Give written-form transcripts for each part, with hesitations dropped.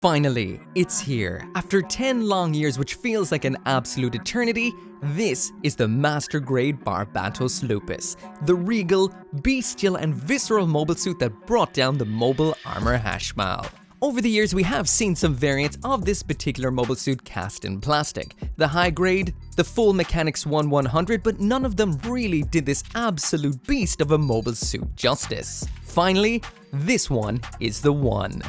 Finally, it's here. After 10 long years, which feels like an absolute eternity, this is the Master Grade Barbatos Lupus, the regal, bestial and visceral mobile suit that brought down the mobile armor hashmao. Over the years, we have seen some variants of this particular mobile suit cast in plastic. The high grade, the full Mechanics 1/100, but none of them really did this absolute beast of a mobile suit justice. Finally, this one is the one.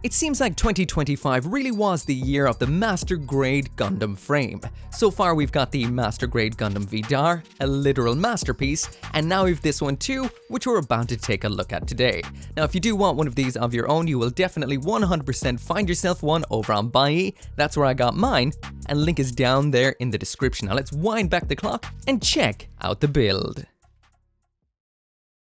It seems like 2025 really was the year of the Master Grade Gundam frame. So far we've got the Master Grade Gundam Vidar, a literal masterpiece, and now we've this one too, which we're about to take a look at today. Now if you do want one of these of your own, you will definitely 100% find yourself one over on Buy. That's where I got mine, and link is down there in the description. Now let's wind back the clock and check out the build.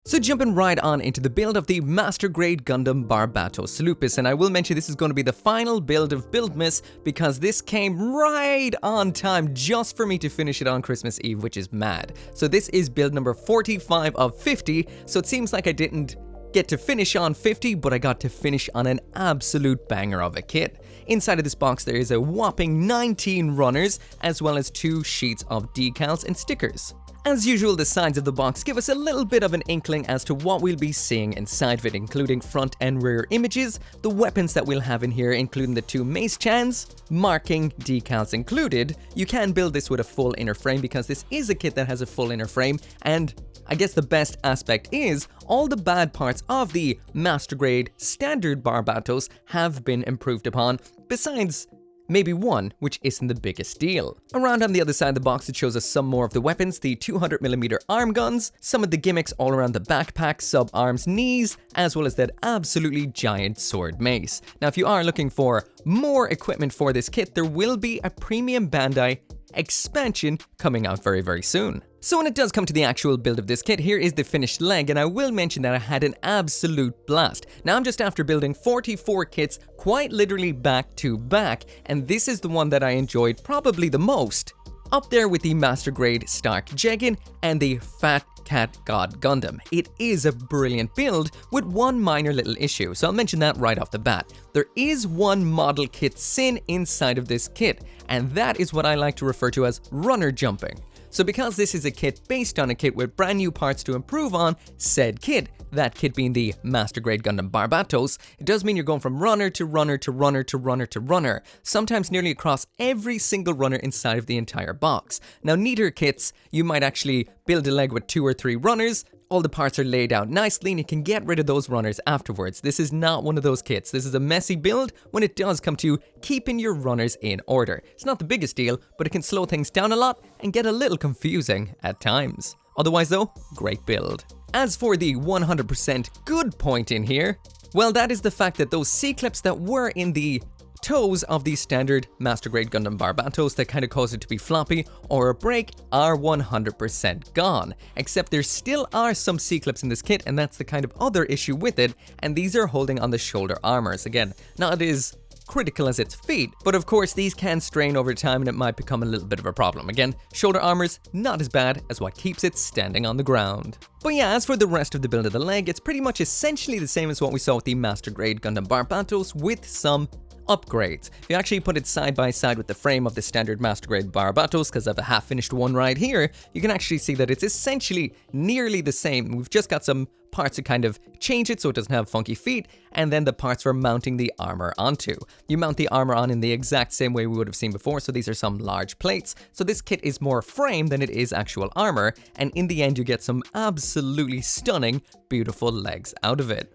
So jumping right on into the build of the Master Grade Gundam Barbatos Lupus, and I will mention this is going to be the final build of Buildmas because this came right on time just for me to finish it on Christmas Eve, which is mad. So this is build number 45 of 50, so it seems like I didn't get to finish on 50, but I got to finish on an absolute banger of a kit. Inside of this box there is a whopping 19 runners, as well as 2 sheets of decals and stickers. As usual, the sides of the box give us a little bit of an inkling as to what we'll be seeing inside of it, including front and rear images, the weapons that we'll have in here, including the 2 Mace chans, marking decals included. You can build this with a full inner frame because this is a kit that has a full inner frame, and I guess the best aspect is all the bad parts of the Master Grade Standard Barbatos have been improved upon, besides maybe one, which isn't the biggest deal. Around on the other side of the box, it shows us some more of the weapons, the 200mm arm guns, some of the gimmicks all around the backpack, sub-arms, knees, as well as that absolutely giant sword mace. Now, if you are looking for more equipment for this kit, there will be a premium Bandai expansion coming out very, very soon. So when it does come to the actual build of this kit, here is the finished leg, and I will mention that I had an absolute blast. Now I'm just after building 44 kits quite literally back to back, and this is the one that I enjoyed probably the most. Up there with the Master Grade Stark Jeggin and the Fat Cat God Gundam. It is a brilliant build with one minor little issue, so I'll mention that right off the bat. There is one model kit sin inside of this kit, and that is what I like to refer to as runner jumping. So because this is a kit based on a kit with brand new parts to improve on said kit, that kit being the Master Grade Gundam Barbatos, it does mean you're going from runner to runner to runner to runner to runner, sometimes nearly across every single runner inside of the entire box. Now neater kits, you might actually build a leg with 2 or 3 runners, all the parts are laid out nicely and you can get rid of those runners afterwards. This is not one of those kits. This is a messy build when it does come to keeping your runners in order. It's not the biggest deal, but it can slow things down a lot and get a little confusing at times. Otherwise though, great build. As for the 100% good point in here, well, that is the fact that those C-clips that were in the toes of the standard Master Grade Gundam Barbatos that kind of caused it to be floppy or a break are 100% gone. Except there still are some C-clips in this kit, and that's the kind of other issue with it, and these are holding on the shoulder armors. Again, not as critical as its feet, but of course these can strain over time and it might become a little bit of a problem. Again, shoulder armors not as bad as what keeps it standing on the ground. But yeah, as for the rest of the build of the leg, it's pretty much essentially the same as what we saw with the Master Grade Gundam Barbatos with some upgrades. If you actually put it side by side with the frame of the standard Master Grade Barbatos, because I have a half-finished one right here, you can actually see that it's essentially nearly the same. We've just got some parts to kind of change it so it doesn't have funky feet, and then the parts for mounting the armor onto. You mount the armor on in the exact same way we would have seen before, so these are some large plates. So this kit is more frame than it is actual armor, and in the end you get some absolutely stunning, beautiful legs out of it.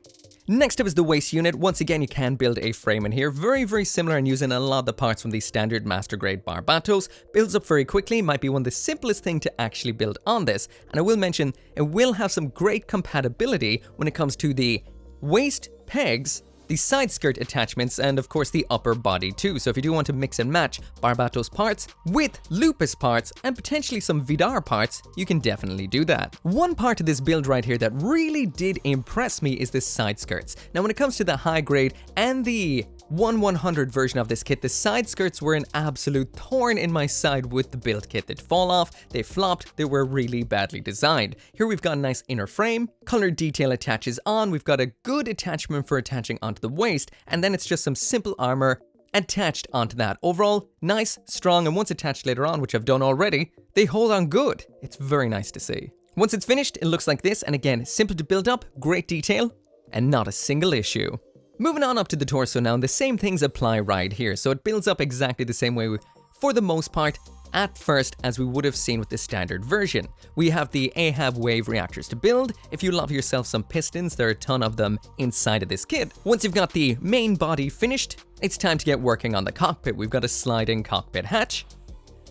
Next up is the waist unit. Once again, you can build a frame in here, very, very similar and using a lot of the parts from the standard Master Grade Barbatos. Builds up very quickly, might be one of the simplest thing to actually build on this. And I will mention, it will have some great compatibility when it comes to the waist pegs, the side skirt attachments, and of course the upper body too. So if you do want to mix and match Barbatos parts with Lupus parts and potentially some Vidar parts, you can definitely do that. One part of this build right here that really did impress me is the side skirts. Now when it comes to the high grade and the 1/100 version of this kit, the side skirts were an absolute thorn in my side with the build kit. They'd fall off, they flopped, they were really badly designed. Here we've got a nice inner frame, colored detail attaches on, we've got a good attachment for attaching onto onto the waist, and then it's just some simple armor attached onto that. Overall, nice, strong, and once attached later on, which I've done already, they hold on good. It's very nice to see. Once it's finished, it looks like this, and again, simple to build up, great detail, and not a single issue. Moving on up to the torso now, and the same things apply right here, so it builds up exactly the same way for the most part at first as we would have seen with the standard version. We have the Ahab wave reactors to build. If you love yourself some pistons, there are a ton of them inside of this kit. Once you've got the main body finished, it's time to get working on the cockpit. We've got a sliding cockpit hatch.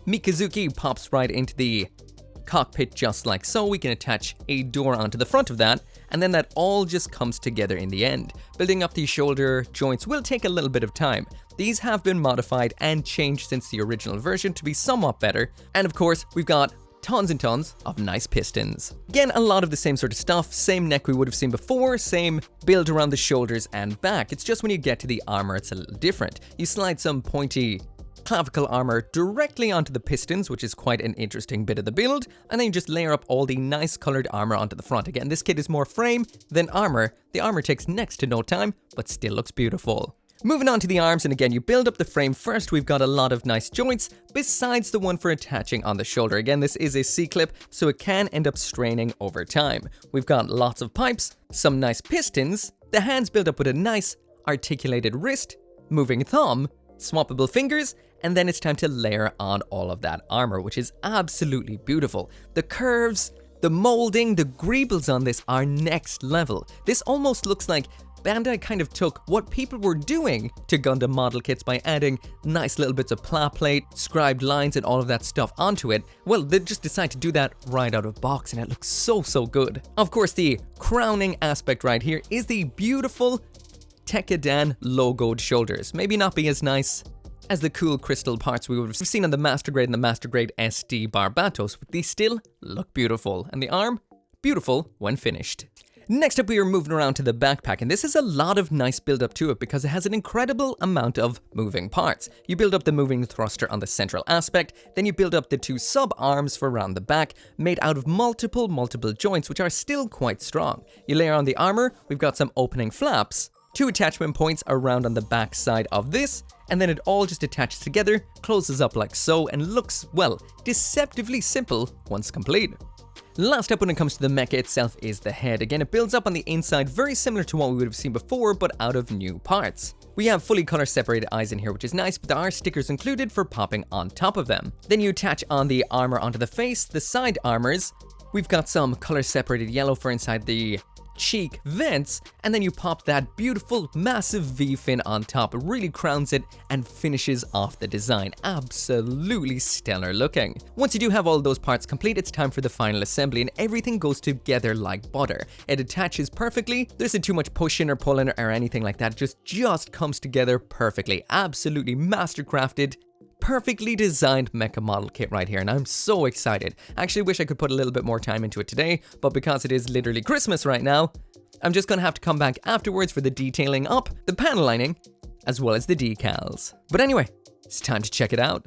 Mikazuki pops right into the cockpit just like so. We can attach a door onto the front of that, and then that all just comes together in the end. Building up these shoulder joints will take a little bit of time. These have been modified and changed since the original version to be somewhat better, and of course we've got tons and tons of nice pistons. Again, a lot of the same sort of stuff, same neck we would have seen before, same build around the shoulders and back. It's just when you get to the armor it's a little different. You slide some pointy clavicle armor directly onto the pistons, which is quite an interesting bit of the build, and then you just layer up all the nice colored armor onto the front. Again, this kit is more frame than armor. The armor takes next to no time, but still looks beautiful. Moving on to the arms, and again, you build up the frame first. We've got a lot of nice joints, besides the one for attaching on the shoulder. Again, this is a C-clip, so it can end up straining over time. We've got lots of pipes, some nice pistons, the hands build up with a nice articulated wrist, moving thumb, swappable fingers, and then it's time to layer on all of that armor, which is absolutely beautiful. The curves, the molding, the greebles on this are next level. This almost looks like Bandai kind of took what people were doing to Gundam model kits by adding nice little bits of plat plate, scribed lines, and all of that stuff onto it. Well, they just decided to do that right out of box, and it looks so good. Of course, the crowning aspect right here is the beautiful Tekkadan logoed shoulders. Maybe not be as nice as the cool crystal parts we would have seen on the Master Grade and the Master Grade SD Barbatos, but these still look beautiful. And the arm, beautiful when finished. Next up, we are moving around to the backpack, and this is a lot of nice build up to it because it has an incredible amount of moving parts. You build up the moving thruster on the central aspect, then you build up the two sub-arms for around the back, made out of multiple joints, which are still quite strong. You layer on the armor, we've got some opening flaps, two attachment points around on the back side of this, and then it all just attaches together, closes up like so, and looks, well, deceptively simple once complete. Last up when it comes to the mecha itself is the head. Again, it builds up on the inside, very similar to what we would have seen before, but out of new parts. We have fully color separated eyes in here, which is nice, but there are stickers included for popping on top of them. Then you attach on the armor onto the face, the side armors. We've got some color separated yellow for inside the cheek vents, and then you pop that beautiful massive V-fin on top. It really crowns it and finishes off the design. Absolutely stellar looking. Once you do have all those parts complete, it's time for the final assembly, and everything goes together like butter. It attaches perfectly. There isn't too much pushing or pulling or anything like that. It just comes together perfectly. Absolutely mastercrafted, perfectly designed mecha model kit right here, and I'm so excited. I actually wish I could put a little bit more time into it today, but because it is literally Christmas right now, I'm just gonna have to come back afterwards for the detailing up, the panel lining, as well as the decals. But anyway, it's time to check it out.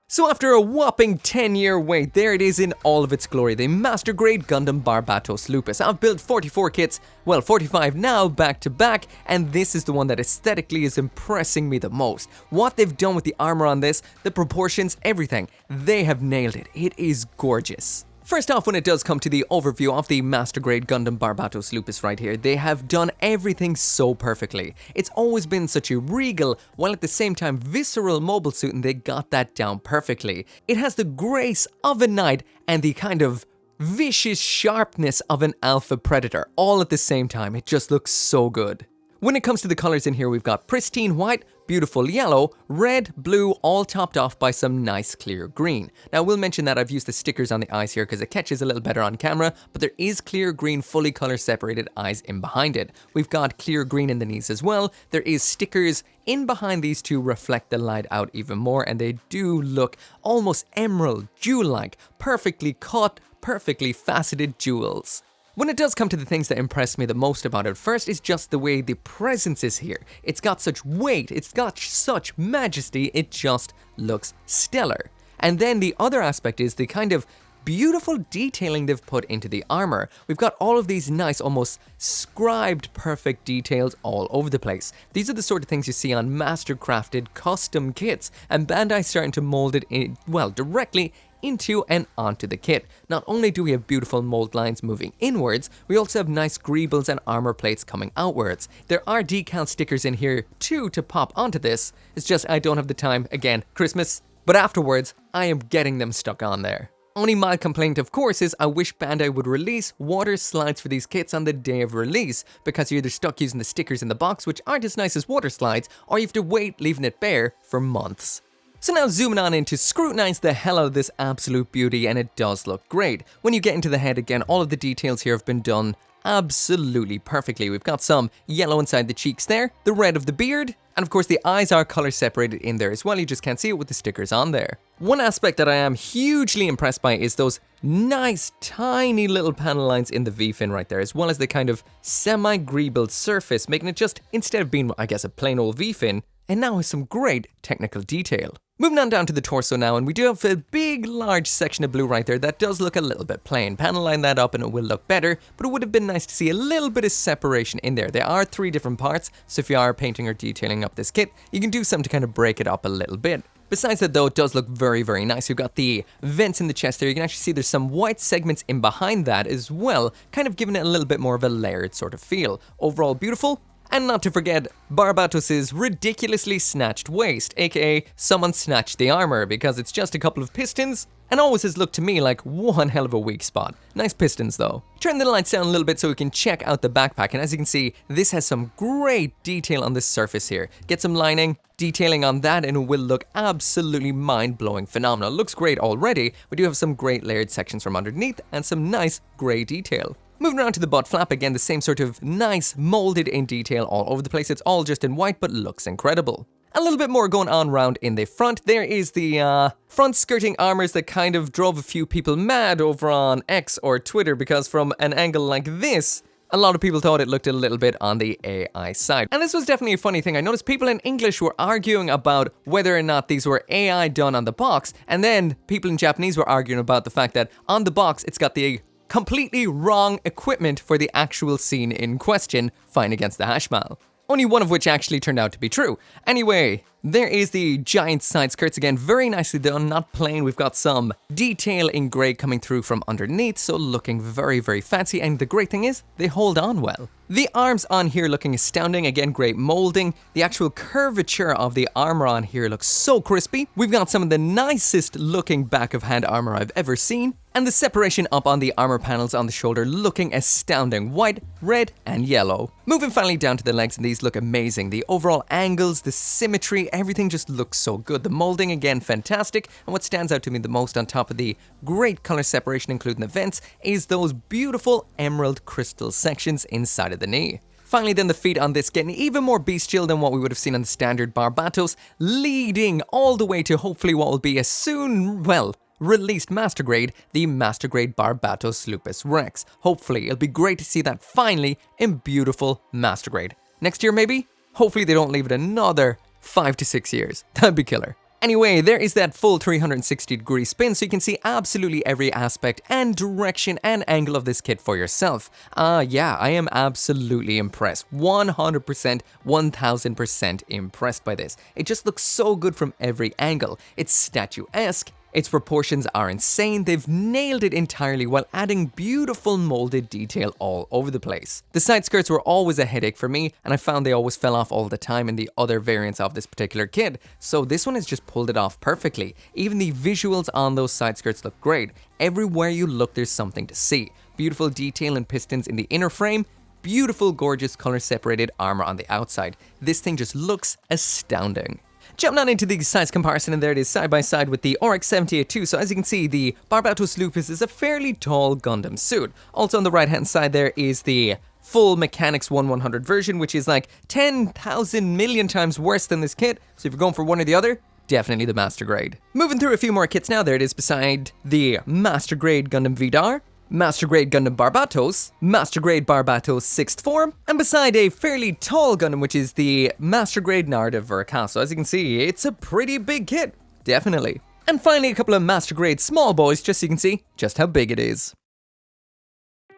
So after a whopping 10-year wait, there it is in all of its glory, the Master Grade Gundam Barbatos Lupus. I've built 44 kits, well 45 now, back to back, and this is the one that aesthetically is impressing me the most. What they've done with the armor on this, the proportions, everything, they have nailed it. It is gorgeous. First off, when it does come to the overview of the Master Grade Gundam Barbatos Lupus right here, they have done everything so perfectly. It's always been such a regal, while at the same time visceral mobile suit, and they got that down perfectly. It has the grace of a knight and the kind of vicious sharpness of an alpha predator, all at the same time. It just looks so good. When it comes to the colors in here, we've got pristine white, beautiful yellow, red, blue, all topped off by some nice clear green. Now, I will mention that I've used the stickers on the eyes here because it catches a little better on camera, but there is clear green, fully color separated eyes in behind it. We've got clear green in the knees as well. There is stickers in behind these to reflect the light out even more, and they do look almost emerald, jewel-like, perfectly cut, perfectly faceted jewels. When it does come to the things that impress me the most about it, first is just the way the presence is here. It's got such weight, it's got such majesty, it just looks stellar. And then the other aspect is the kind of beautiful detailing they've put into the armor. We've got all of these nice, almost scribed perfect details all over the place. These are the sort of things you see on master-crafted custom kits, and Bandai starting to mold it in, well, directly into and onto the kit. Not only do we have beautiful mold lines moving inwards, we also have nice greebles and armor plates coming outwards. There are decal stickers in here too to pop onto this. It's just I don't have the time, again, Christmas, but afterwards I am getting them stuck on there. Only my complaint, of course, is I wish Bandai would release water slides for these kits on the day of release, because you're either stuck using the stickers in the box, which aren't as nice as water slides, or you have to wait leaving it bare for months. So now zooming on in to scrutinize the hell out of this absolute beauty, and it does look great. When you get into the head again, all of the details here have been done absolutely perfectly. We've got some yellow inside the cheeks there, the red of the beard, and of course the eyes are color separated in there as well. You just can't see it with the stickers on there. One aspect that I am hugely impressed by is those nice tiny little panel lines in the V-fin right there, as well as the kind of semi-greebled surface, making it just, instead of being, I guess, a plain old V-fin, and now has some great technical detail. Moving on down to the torso now, and we do have a big, large section of blue right there that does look a little bit plain. Panel line that up and it will look better, but it would have been nice to see a little bit of separation in there. There are 3 different parts, so if you are painting or detailing up this kit, you can do something to kind of break it up a little bit. Besides that though, it does look very, very nice. You've got the vents in the chest there. You can actually see there's some white segments in behind that as well, kind of giving it a little bit more of a layered sort of feel. Overall beautiful. And not to forget, Barbatos' ridiculously snatched waist, aka someone snatched the armor, because it's just a couple of pistons, and always has looked to me like one hell of a weak spot. Nice pistons though. Turn the lights down a little bit so we can check out the backpack, and as you can see, this has some great detail on the surface here. Get some lining, detailing on that, and it will look absolutely mind-blowing phenomenal. It looks great already. We do have some great layered sections from underneath, and some nice grey detail. Moving around to the butt flap, again the same sort of nice molded in detail all over the place. It's all just in white but looks incredible. A little bit more going on around in the front. There is the front skirting armors that kind of drove a few people mad over on X or Twitter, because from an angle like this, a lot of people thought it looked a little bit on the AI side. And this was definitely a funny thing. I noticed people in English were arguing about whether or not these were AI done on the box, and then people in Japanese were arguing about the fact that on the box it's got the completely wrong equipment for the actual scene in question, fine against the hashmal. Only one of which actually turned out to be true. Anyway, there is the giant side skirts again, very nicely done, not plain. We've got some detail in grey coming through from underneath, so looking very, very fancy, and the great thing is, they hold on well. The arms on here looking astounding, again great molding. The actual curvature of the armor on here looks so crispy. We've got some of the nicest looking back of hand armor I've ever seen, and the separation up on the armor panels on the shoulder looking astounding, white, red, and yellow. Moving finally down to the legs, and these look amazing. The overall angles, the symmetry, everything just looks so good. The molding, again, fantastic, and what stands out to me the most on top of the great color separation, including the vents, is those beautiful emerald crystal sections inside of the knee. Finally then, the feet on this getting even more bestial than what we would have seen on the standard Barbatos, leading all the way to hopefully what will be a soon, well, released Master Grade, the Master Grade Barbatos Lupus Rex. Hopefully, it'll be great to see that finally in beautiful Master Grade. Next year maybe? Hopefully they don't leave it another 5 to 6 years. That'd be killer. Anyway, there is that full 360-degree spin, so you can see absolutely every aspect and direction and angle of this kit for yourself. Yeah, I am absolutely impressed. 100%, 1000% impressed by this. It just looks so good from every angle. It's statuesque. Its proportions are insane. They've nailed it entirely while adding beautiful molded detail all over the place. The side skirts were always a headache for me, and I found they always fell off all the time in the other variants of this particular kit, so this one has just pulled it off perfectly. Even the visuals on those side skirts look great. Everywhere you look, there's something to see. Beautiful detail and pistons in the inner frame, beautiful, gorgeous color separated armor on the outside. This thing just looks astounding. Jumping on into the size comparison, and there it is side by side with the RX 78-2. So as you can see, the Barbatos Lupus is a fairly tall Gundam suit. Also on the right hand side there is the full Mechanics 1100 version, which is like 10,000 million times worse than this kit. So if you're going for one or the other, definitely the Master Grade. Moving through a few more kits now, there it is beside the Master Grade Gundam Vidar, Master Grade Gundam Barbatos, Master Grade Barbatos 6th Form, and beside a fairly tall Gundam, which is the Master Grade Narrative Veracast. So as you can see, it's a pretty big kit, definitely. And finally, a couple of master grade small boys, just so you can see just how big it is.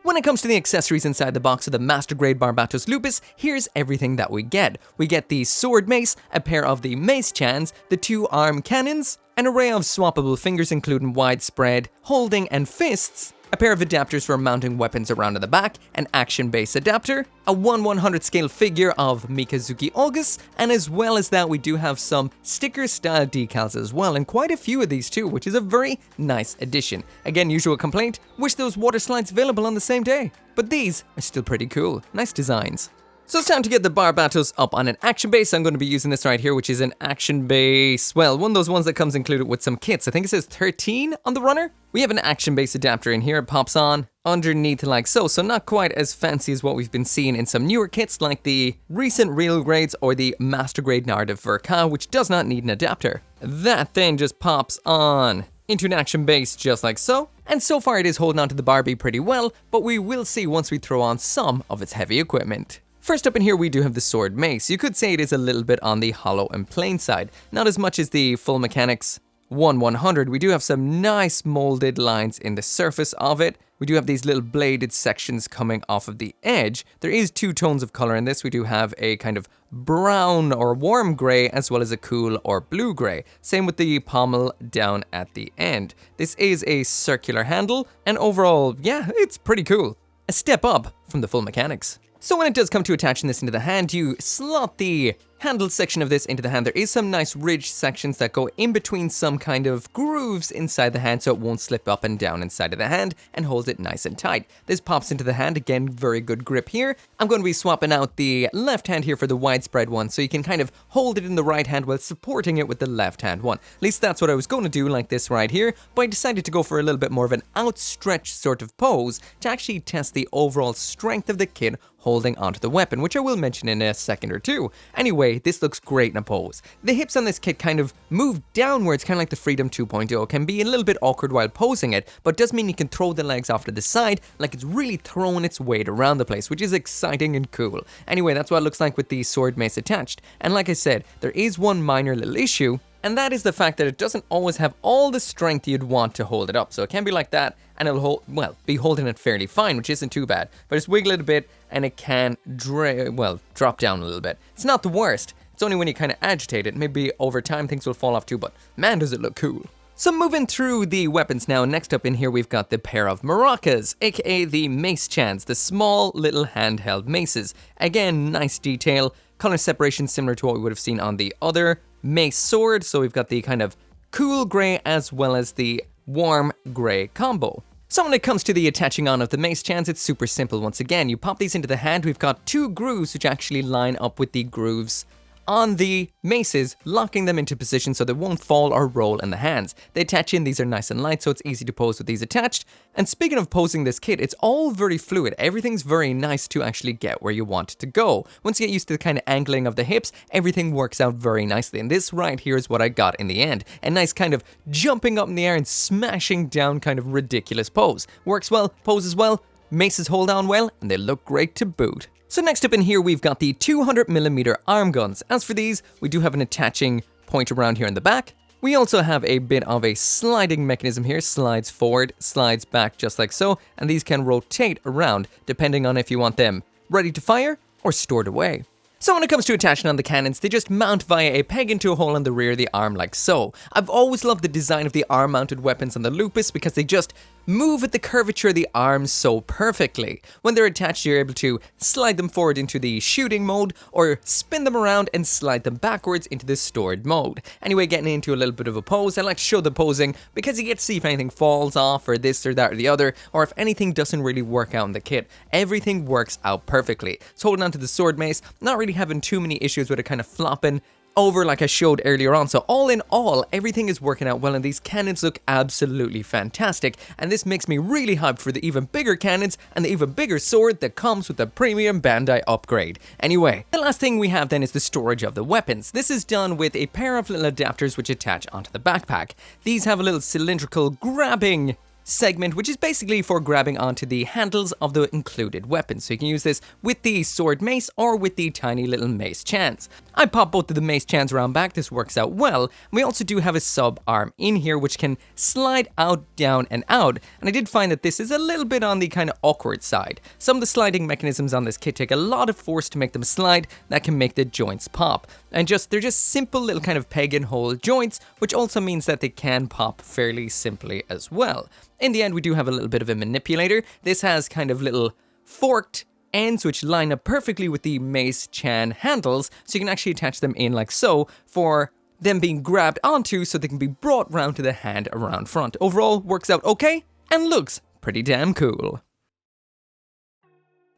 When it comes to the accessories inside the box of the Master Grade Barbatos Lupus, here's everything that we get. We get the sword mace, a pair of the mace chans, the 2 arm cannons, an array of swappable fingers including widespread, holding and fists, a pair of adapters for mounting weapons around in the back, an action base adapter, a 1/100 scale figure of Mikazuki August, and as well as that we do have some sticker style decals as well, and quite a few of these too, which is a very nice addition. Again, usual complaint, wish those water slides available on the same day, but these are still pretty cool, nice designs. So it's time to get the Barbatos up on an action base. I'm going to be using this right here, which is an action base, well, one of those ones that comes included with some kits. I think it says 13 on the runner. We have an action base adapter in here. It pops on underneath like so. So not quite as fancy as what we've been seeing in some newer kits like the recent real grades or the master grade narrative Verka, which does not need an adapter. That then just pops on into an action base just like so. And so far it is holding onto the Barbie pretty well, but we will see once we throw on some of its heavy equipment. First up in here we do have the sword mace. You could say it is a little bit on the hollow and plain side. Not as much as the full mechanics 1/100. We do have some nice molded lines in the surface of it. We do have these little bladed sections coming off of the edge. There is 2 tones of color in this. We do have a kind of brown or warm gray as well as a cool or blue gray. Same with the pommel down at the end. This is a circular handle and overall, yeah, it's pretty cool. A step up from the full mechanics. So when it does come to attaching this into the hand, you slot the handle section of this into the hand. There is some nice ridge sections that go in between some kind of grooves inside the hand so it won't slip up and down inside of the hand and holds it nice and tight. This pops into the hand, again, very good grip here. I'm going to be swapping out the left hand here for the widespread one so you can kind of hold it in the right hand while supporting it with the left hand one. At least that's what I was going to do like this right here, but I decided to go for a little bit more of an outstretched sort of pose to actually test the overall strength of the kid holding onto the weapon, which I will mention in a second or two. Anyway, this looks great in a pose. The hips on this kit kind of move downwards, kind of like the Freedom 2.0. Can be a little bit awkward while posing it, but does mean you can throw the legs off to the side like it's really throwing its weight around the place, which is exciting and cool. Anyway, that's what it looks like with the sword mace attached. And like I said, there is one minor little issue, and that is the fact that it doesn't always have all the strength you'd want to hold it up. So it can be like that, and it'll be holding it fairly fine, which isn't too bad. But just wiggle it a bit, and it can drop down a little bit. It's not the worst. It's only when you kind of agitate it. Maybe over time things will fall off too, but man, does it look cool. So moving through the weapons now, next up in here we've got the pair of maracas, aka the mace chans, the small little handheld maces. Again, nice detail, color separation similar to what we would have seen on the other mace sword. So we've got the kind of cool gray as well as the warm gray combo. So when it comes to the attaching on of the mace chans, it's super simple. Once again, you pop these into the hand. We've got 2 grooves which actually line up with the grooves on the maces, locking them into position so they won't fall or roll in the hands. They attach in, these are nice and light, so it's easy to pose with these attached. And speaking of posing this kit, it's all very fluid. Everything's very nice to actually get where you want it to go. Once you get used to the kind of angling of the hips, everything works out very nicely. And this right here is what I got in the end. A nice kind of jumping up in the air and smashing down kind of ridiculous pose. Works well, poses well, maces hold on well, and they look great to boot. So next up in here, we've got the 200mm arm guns. As for these, we do have an attaching point around here in the back. We also have a bit of a sliding mechanism here, slides forward, slides back just like so, and these can rotate around depending on if you want them ready to fire or stored away. So when it comes to attaching on the cannons, they just mount via a peg into a hole in the rear of the arm like so. I've always loved the design of the arm-mounted weapons on the Lupus because they just move with the curvature of the arms so perfectly. When they're attached, you're able to slide them forward into the shooting mode or spin them around and slide them backwards into the stored mode. Anyway, getting into a little bit of a pose, I like to show the posing because you get to see if anything falls off or this or that or the other, or if anything doesn't really work out in the kit. Everything works out perfectly. So holding onto the sword mace, not really having too many issues with it kind of flopping over like I showed earlier on. So all in all, everything is working out well and these cannons look absolutely fantastic. And this makes me really hyped for the even bigger cannons and the even bigger sword that comes with the premium Bandai upgrade. Anyway, the last thing we have then is the storage of the weapons. This is done with a pair of little adapters which attach onto the backpack. These have a little cylindrical grabbing segment, which is basically for grabbing onto the handles of the included weapon. So you can use this with the sword mace or with the tiny little mace chans. I pop both of the mace chans around back, this works out well. We also do have a sub arm in here which can slide out, down and out, and I did find that this is a little bit on the kind of awkward side. Some of the sliding mechanisms on this kit take a lot of force to make them slide, that can make the joints pop. And they're just simple little kind of peg and hole joints, which also means that they can pop fairly simply as well. In the end, we do have a little bit of a manipulator. This has kind of little forked ends which line up perfectly with the mace chan handles, so you can actually attach them in like so for them being grabbed onto so they can be brought round to the hand around front. Overall, works out okay and looks pretty damn cool.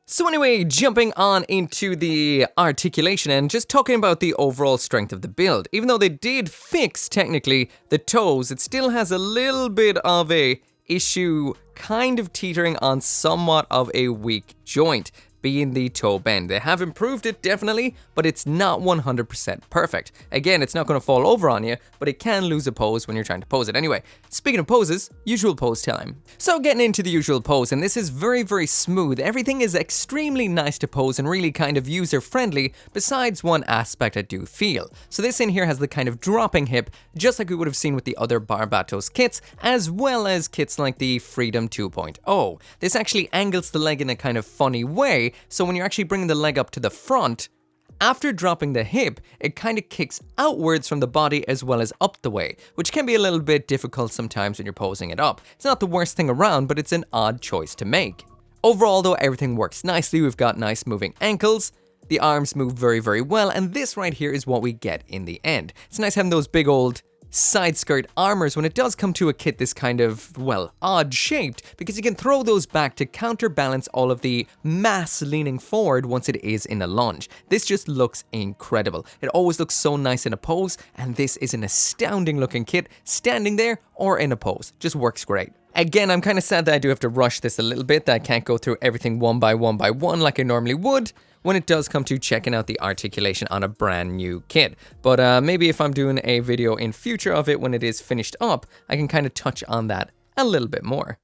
So anyway, jumping on into the articulation and just talking about the overall strength of the build. Even though they did fix, technically, the toes, it still has a little bit of a issue kind of teetering on somewhat of a weak joint, being the toe bend. They have improved it, definitely, but it's not 100% perfect. Again, it's not going to fall over on you, but it can lose a pose when you're trying to pose it. Anyway, speaking of poses, usual pose time. So getting into the usual pose, and this is very, very smooth. Everything is extremely nice to pose and really kind of user-friendly, besides one aspect I do feel. So this in here has the kind of dropping hip, just like we would have seen with the other Barbatos kits, as well as kits like the Freedom 2.0. This actually angles the leg in a kind of funny way, so when you're actually bringing the leg up to the front, after dropping the hip, it kind of kicks outwards from the body as well as up the way, which can be a little bit difficult sometimes when you're posing it up. It's not the worst thing around, but it's an odd choice to make. Overall though, everything works nicely. We've got nice moving ankles, the arms move very, very well, and this right here is what we get in the end. It's nice having those big old side skirt armors when it does come to a kit this kind of, well, odd shaped, because you can throw those back to counterbalance all of the mass leaning forward once it is in a lunge. This just looks incredible. It always looks so nice in a pose, and this is an astounding looking kit standing there or in a pose. Just works great. Again, I'm kind of sad that I do have to rush this a little bit, that I can't go through everything one by one like I normally would when it does come to checking out the articulation on a brand new kit. But maybe if I'm doing a video in future of it when it is finished up, I can kind of touch on that a little bit more.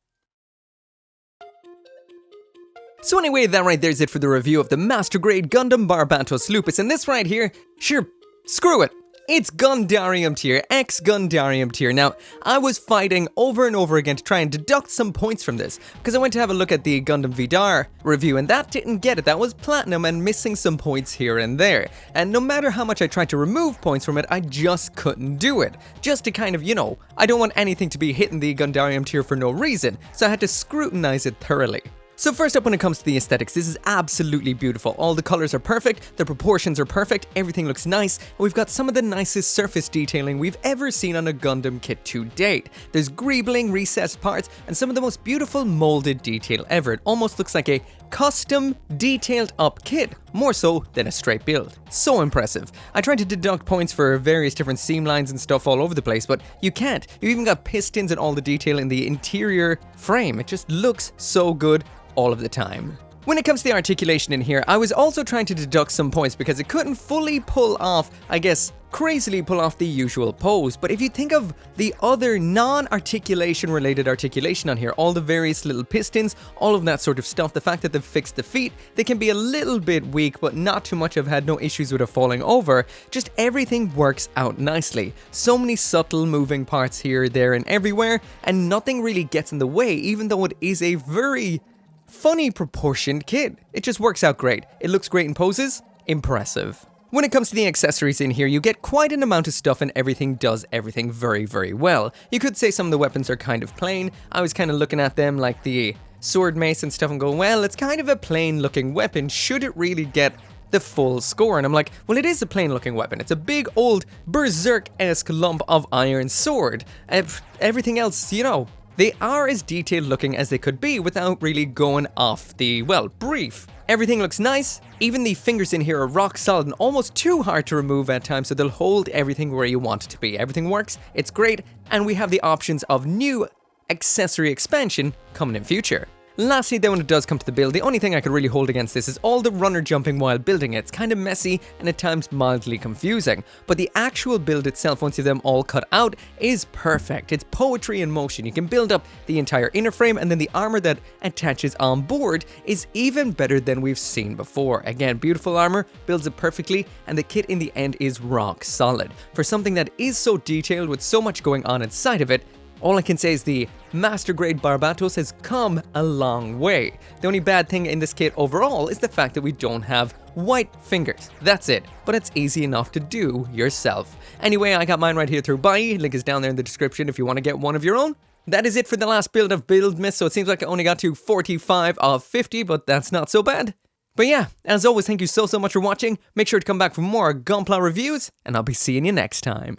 So anyway, that right there's it for the review of the Master Grade Gundam Barbatos Lupus, and this right here, sure, screw it. It's Gundarium tier, ex-Gundarium tier. Now, I was fighting over and over again to try and deduct some points from this, because I went to have a look at the Gundam Vidar review, and that didn't get it. That was platinum and missing some points here and there. And no matter how much I tried to remove points from it, I just couldn't do it. Just to kind of, you know, I don't want anything to be hitting the Gundarium tier for no reason, so I had to scrutinize it thoroughly. So first up, when it comes to the aesthetics, this is absolutely beautiful. All the colors are perfect, the proportions are perfect, everything looks nice, and we've got some of the nicest surface detailing we've ever seen on a Gundam kit to date. There's greebling, recessed parts, and some of the most beautiful molded detail ever. It almost looks like a custom, detailed up kit, more so than a straight build. So impressive. I tried to deduct points for various different seam lines and stuff all over the place, but you can't. You even got pistons and all the detail in the interior frame. It just looks so good all of the time. When it comes to the articulation in here, I was also trying to deduct some points because it couldn't fully pull off, I guess, crazily pull off the usual pose. But if you think of the other non-articulation related articulation on here, all the various little pistons, all of that sort of stuff, the fact that they've fixed the feet, they can be a little bit weak, but not too much. I've had no issues with it falling over. Just everything works out nicely. So many subtle moving parts here, there, and everywhere, and nothing really gets in the way, even though it is a very funny proportioned kit. It just works out great. It looks great in poses. Impressive. When it comes to the accessories in here, you get quite an amount of stuff and everything does everything very, very well. You could say some of the weapons are kind of plain. I was kind of looking at them like the sword mace and stuff and going, well, it's kind of a plain looking weapon. Should it really get the full score? And I'm like, well, it is a plain looking weapon. It's a big old berserk-esque lump of iron sword. Everything else, you know, they are as detailed looking as they could be without really going off the, well, brief. Everything looks nice. Even the fingers in here are rock solid and almost too hard to remove at times, so they'll hold everything where you want it to be. Everything works, it's great, and we have the options of new accessory expansion coming in future. Lastly, then, when it does come to the build, the only thing I could really hold against this is all the runner jumping while building it. It's kind of messy and at times mildly confusing, but the actual build itself, once you have them all cut out, is perfect. It's poetry in motion. You can build up the entire inner frame, and then the armor that attaches on board is even better than we've seen before. Again, beautiful armor, builds it perfectly, and the kit in the end is rock solid. For something that is so detailed with so much going on inside of it, all I can say is the Master Grade Barbatos has come a long way. The only bad thing in this kit overall is the fact that we don't have white fingers. That's it, but it's easy enough to do yourself. Anyway, I got mine right here through buy. Link is down there in the description if you want to get one of your own. That is it for the last build of Buildmas, so it seems like I only got to 45 of 50, but that's not so bad. But yeah, as always, thank you so much for watching. Make sure to come back for more Gunpla reviews, and I'll be seeing you next time.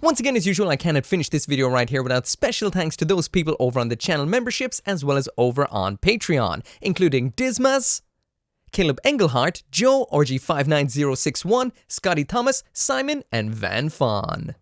Once again, as usual, I cannot finish this video right here without special thanks to those people over on the channel memberships as well as over on Patreon, including Dismas, Caleb Engelhart, Joe, RG59061, Scotty Thomas, Simon, and Van Fawn.